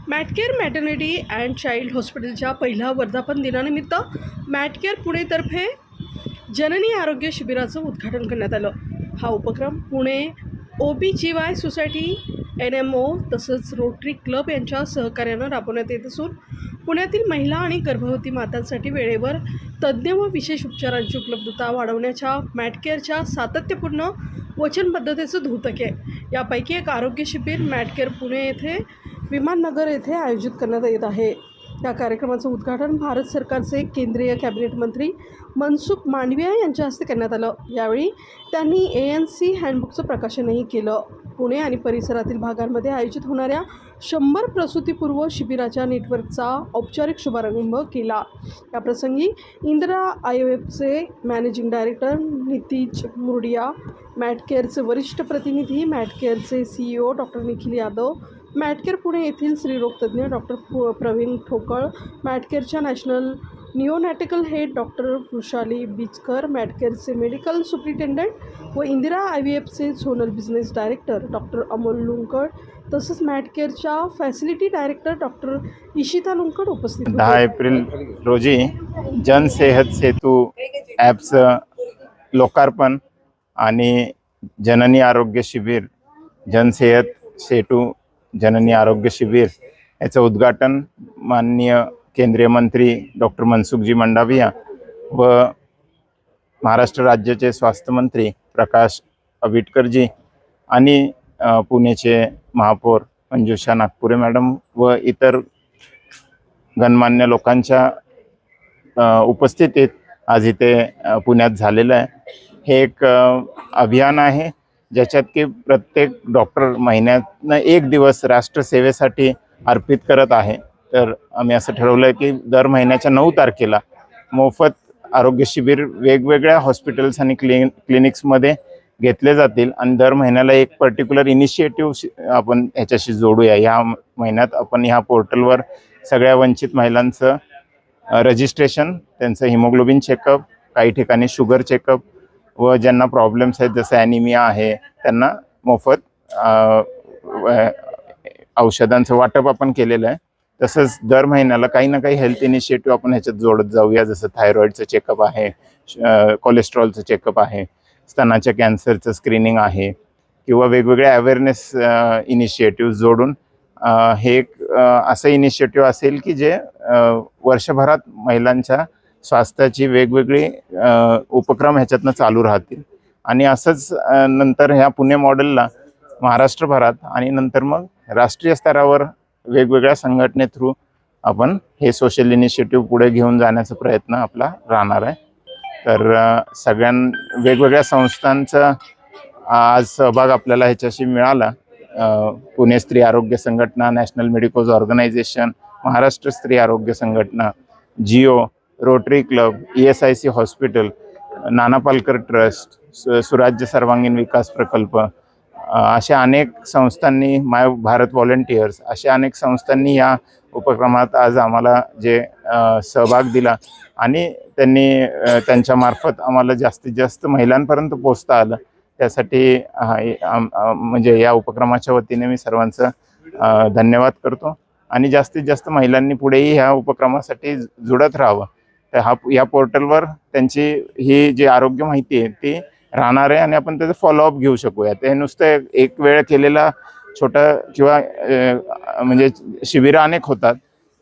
मॅटकेअर maternity and child हॉस्पिटलच्या पहिल्या वर्धापन दिनानिमित्त मॅटकेअर पुणेतर्फे जननी आरोग्य शिबिराचं उद्घाटन करण्यात आलं। हा उपक्रम पुणे OBGY सोसायटी, NMO तसंच रोटरी क्लब यांच्या सहकार्यानं राबवण्यात येत असून पुण्यातील महिला आणि गर्भवती मातांसाठी वेळेवर तज्ज्ञ व विशेष उपचारांची उपलब्धता वाढवण्याच्या मॅटकेअरच्या सातत्यपूर्ण वचनबद्धतेचं द्योतक आहे। यापैकी एक आरोग्य शिबिर मॅटकेअर पुणे येथे विमाननगर येथे आयोजित करण्यात येत आहे। या कार्यक्रमाचं उद्घाटन भारत सरकारचे केंद्रीय कॅबिनेट मंत्री मनसुख मांडविया यांच्या हस्ते करण्यात आलं। यावेळी त्यांनी ANC हँडबुकचं प्रकाशनही केलं। पुणे आणि परिसरातील भागांमध्ये आयोजित होणाऱ्या 100 प्रसूतीपूर्व शिबिराच्या नेटवर्कचा औपचारिक शुभारंभ केला। याप्रसंगी इंदिरा IVFचे मॅनेजिंग डायरेक्टर नितीज मुर्डिया, मॅटकेअरचे वरिष्ठ प्रतिनिधी, मॅटकेअरचे CEO डॉक्टर निखिल यादव, मॅटकेअर पुणे येथील स्त्रीरोगतज्ञ डॉक्टर प्रवीण ठोकळ, मॅटकेअरच्या national neonatal head doctor Vrushali Bichkar, मॅटकेअरचे मेडिकल सुप्रिटेंडंट व इंदिरा IVFचे zonal business director doctor Amol Lunkad तसंच मॅटकेअरच्या facility director doctor Ishita Lunkad उपस्थित होते। 10 एप्रिल रोजी जन सेहत सेतू ॲपचं लोकार्पण आणि जननी आरोग्य शिबिर, जन सेहत सेतू जननी आरोग्य शिबिर याचं उद्घाटन माननीय केंद्रीय मंत्री डॉक्टर मनसुखजी मंडाविया व महाराष्ट्र राज्याचे स्वास्थ्य मंत्री प्रकाश आंबेडकरजी आणि पुणेचे महापौर मंजुषा नागपुरे मॅडम व इतर गणमान्य लोकांच्या उपस्थितीत आज इथे पुण्यात झालेलं आहे। हे एक अभियान आहे ज्याच्यात की प्रत्येक डॉक्टर महिन्यातनं एक दिवस राष्ट्रसेवेसाठी अर्पित करत आहे। तर आम्ही असं ठरवलं की दर महिन्याच्या 9 तारखेला मोफत आरोग्य शिबिर वेगवेगळ्या हॉस्पिटल्स आणि क्लिनिक्समध्ये घेतले जातील आणि दर महिन्याला एक पर्टिक्युलर इनिशिएटिव्ह आपण ह्याच्याशी जोडूया। ह्या महिन्यात आपण ह्या पोर्टलवर सगळ्या वंचित महिलांचं रजिस्ट्रेशन, त्यांचं हिमोग्लोबिन चेकअप, काही ठिकाणी शुगर चेकअप व ज्यांना प्रॉब्लेम्स आहेत जसं ॲनिमिया आहे त्यांना मोफत औषधांचं वाटप आपण केलेलं आहे। तसंच दर महिन्याला काही ना काही हेल्थ इनिशिएटिव्ह आपण ह्याच्यात जोडत जाऊया, जसं थायरॉईडचं चेकअप आहे, कोलेस्ट्रॉलचं चेकअप आहे, स्तनाच्या कॅन्सरचं स्क्रीनिंग आहे किंवा वेगवेगळ्या अवेअरनेस इनिशिएटिव्ह जोडून हे एक असं इनिशिएटिव्ह असेल की जे वर्षभरात महिलांच्या स्वास्थ्याची वेगवेगळी उपक्रम ह्याच्यातनं चालू राहतील आणि असंच नंतर ह्या पुणे मॉडेलला महाराष्ट्रभरात आणि नंतर मग राष्ट्रीय स्तरावर वेगवेगळ्या संघटने थ्रू आपण हे सोशल इनिशिएटिव्ह पुढे घेऊन जाण्याचा प्रयत्न आपला राहणार आहे। तर वेगवेगळ्या संस्थांचा आज सहभाग आपल्याला ह्याच्याशी मिळाला। पुणे स्त्री आरोग्य संघटना, national medicos organisation, Maharashtra Stree Arogya Sanghatana, Jio, Rotary club, ESIC hospital, Nana Palkar trust, Surajya Sarvangin विकास प्रकल्प, अशा अनेक संस्थांनी, माय भारत व्हॉलंटियर्स, अशा अनेक संस्थांनी या उपक्रमात आज आम्हाला जे सहभाग दिला आणि त्यांनी त्यांच्यामार्फत आम्हाला जास्तीत जास्त महिलांपर्यंत पोहोचता आलं, त्यासाठी म्हणजे या उपक्रमाच्या वतीने मी सर्वांचं धन्यवाद करतो आणि जास्तीत जास्त महिलांनी पुढेही ह्या उपक्रमासाठी जुडत राहावं। तर या पोर्टलवर त्यांची ही जी आरोग्य माहिती आहे ती राहणार आहे आणि आपण त्याचं फॉलोअप घेऊ शकूया। ते नुसतं एक वेळ केलेला छोटा किंवा म्हणजे शिबिरं अनेक होतात,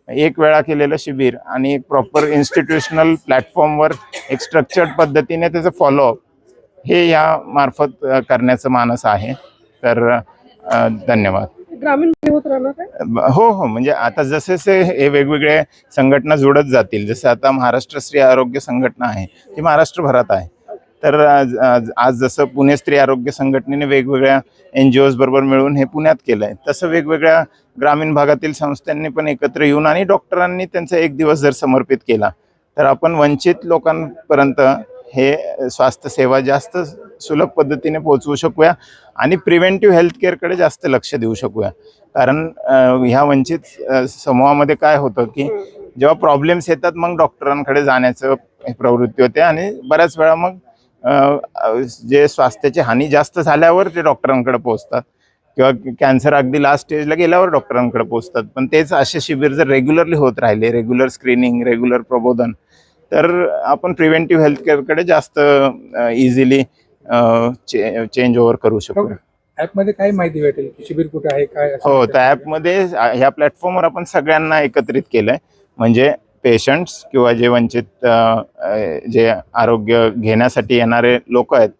एक वेळा केलेलं शिबिर आणि एक प्रॉपर इन्स्टिट्यूशनल प्लॅटफॉर्मवर एक स्ट्रक्चर्ड पद्धतीने त्याचं फॉलोअप हे या मार्फत करण्याचं मानस आहे। तर धन्यवाद। ग्रामीण होत राहणार आहे? हो, म्हणजे आता जसे हे वेगवेगळे संघटना जोडत जातील, जसं आता महाराष्ट्र स्त्री आरोग्य संघटना आहे ती महाराष्ट्रभरात आहे, तर आज जसं पुणे स्त्री आरोग्य संघटनेने वेगवेगळ्या NGOज बरोबर मिळून हे पुण्यात केलं आहे, तसं वेगवेगळ्या ग्रामीण भागातील संस्थांनी पण एकत्र येऊन आणि डॉक्टरांनी त्यांचा एक दिवस जर समर्पित केला तर आपण वंचित लोकांपर्यंत हे स्वास्थ्य सेवा जास्त सुलभ पद्धतीने पोहोचवू शकूया आणि प्रिव्हेंटिव्ह हेल्थ केअरकडे जास्त लक्ष देऊ शकूया। कारण ह्या वंचित समूहामध्ये काय होतं की जेव्हा प्रॉब्लेम्स येतात मग डॉक्टरांकडे जाण्याचं प्रवृत्ती होते आणि बऱ्याच वेळा मग जे स्वास्थ्याची हानी जास्त झाल्यावर ते डॉक्टरांकडे पोहोचतात। किंवा कॅन्सर अगदी लास्ट स्टेजला गेल्यावर डॉक्टरांकडे पोहोचतात. पण तेच असे शिबिर जर रेग्युलरली होत राहिले, रेग्युलर स्क्रीनिंग, रेग्युलर प्रबोधन, तर आपण प्रिव्हेंटिव्ह हेल्थ केअरकडे जास्त इझिली चेंज ओव्हर करू शकतो. ऍपमध्ये काय माहिती भेटेल की शिबिर कुठे आहे काय असं हो, माहिती त्या असेल? ॲपमध्ये ह्या प्लॅटफॉर्मवर आपण सगळ्यांना एकत्रित केलंय. म्हणजे पेशंट्स किंवा जे वंचित जे आरोग्य घेण्यासाठी येणारे लोक आहेत,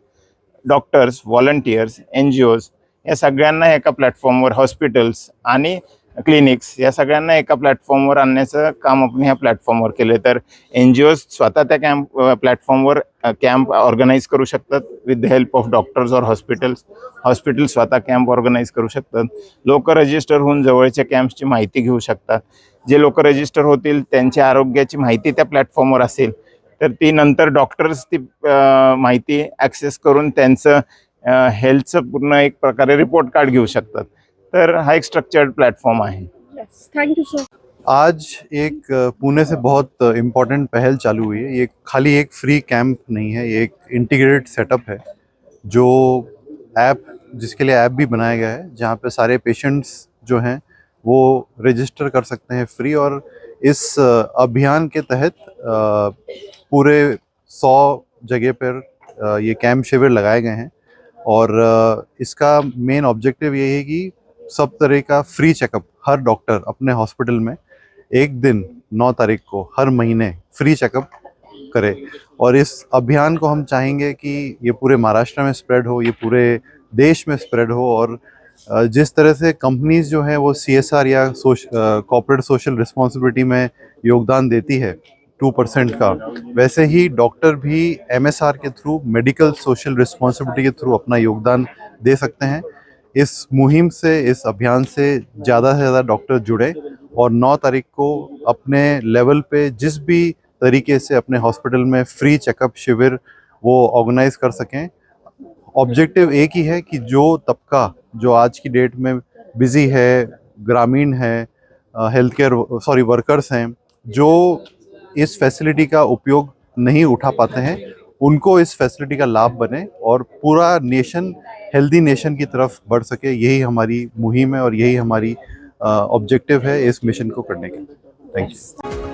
डॉक्टर्स, व्हॉलंटियर्स, NGOज, या सगळ्यांना एका प्लॅटफॉर्मवर, हॉस्पिटल्स आणि क्लिनिक्स या सगळ्यांना एका प्लॅटफॉर्मवर आणण्याचं काम आपण ह्या प्लॅटफॉर्मवर केलं. तर NGOज स्वतः त्या प्लॅटफॉर्मवर कॅम्प ऑर्गनाईज करू शकतात with the help of doctors और हॉस्पिटल्स. हॉस्पिटल्स स्वतः कॅम्प ऑर्गनाईज करू शकतात. लोक रजिस्टर होऊन जवळच्या कॅम्प्सची माहिती घेऊ शकतात. जे लोक रजिस्टर होतील त्यांच्या आरोग्याची माहिती त्या प्लॅटफॉर्मवर असेल, तर ती नंतर डॉक्टर्स ती माहिती ॲक्सेस करून त्यांचं हेल्थचं पूर्ण एक प्रकारे रिपोर्ट कार्ड घेऊ शकतात. तर हा एक स्ट्रक्चर्ड प्लॅटफॉर्म आहे. Yes, thank you sir. आज एक पुणे से बहुत इम्पोर्टेंट पहल चालू हुई है। ये खाली एक फ्री कैंप नहीं है, ये एक इंटीग्रेटेड सेटअप है जो ऐप जिसके लिए ऐप भी बनाया गया है, जहाँ पे सारे पेशेंट्स जो हैं वो रजिस्टर कर सकते हैं फ्री। और इस अभियान के तहत पूरे 100 जगह पर ये कैंप शिविर लगाए गए हैं। और इसका मेन ऑब्जेक्टिव ये है कि सब तरह का फ्री चेकअप हर डॉक्टर अपने हॉस्पिटल में एक दिन 9 तारीख को हर महीने फ्री चेकअप करे। और इस अभियान को हम चाहेंगे कि ये पूरे महाराष्ट्र में स्प्रेड हो, ये पूरे देश में स्प्रेड हो। और जिस तरह से कंपनीज जो हैं वो CSR या कॉर्पोरेट सोशल रिस्पॉन्सिबिलिटी में योगदान देती है 2% का, वैसे ही डॉक्टर भी MSR के थ्रू, मेडिकल सोशल रिस्पॉन्सिबिलिटी के थ्रू अपना योगदान दे सकते हैं। इस मुहिम से, इस अभियान से ज़्यादा से ज़्यादा डॉक्टर जुड़े और 9 तारीख को अपने लेवल पे जिस भी तरीके से अपने हॉस्पिटल में फ्री चेकअप शिविर वो ऑर्गेनाइज कर सकें। ऑब्जेक्टिव एक ही है कि जो तबका जो आज की डेट में बिजी है, ग्रामीण है, हेल्थ केयर वर्कर्स हैं, जो इस फैसिलिटी का उपयोग नहीं उठा पाते हैं, उनको इस फैसिलिटी का लाभ बने और पूरा नेशन हेल्दी नेशन की तरफ बढ़ सके। यही हमारी मुहिम है और यही हमारी ऑब्जेक्टिव है इस मिशन को करने के। Thank you.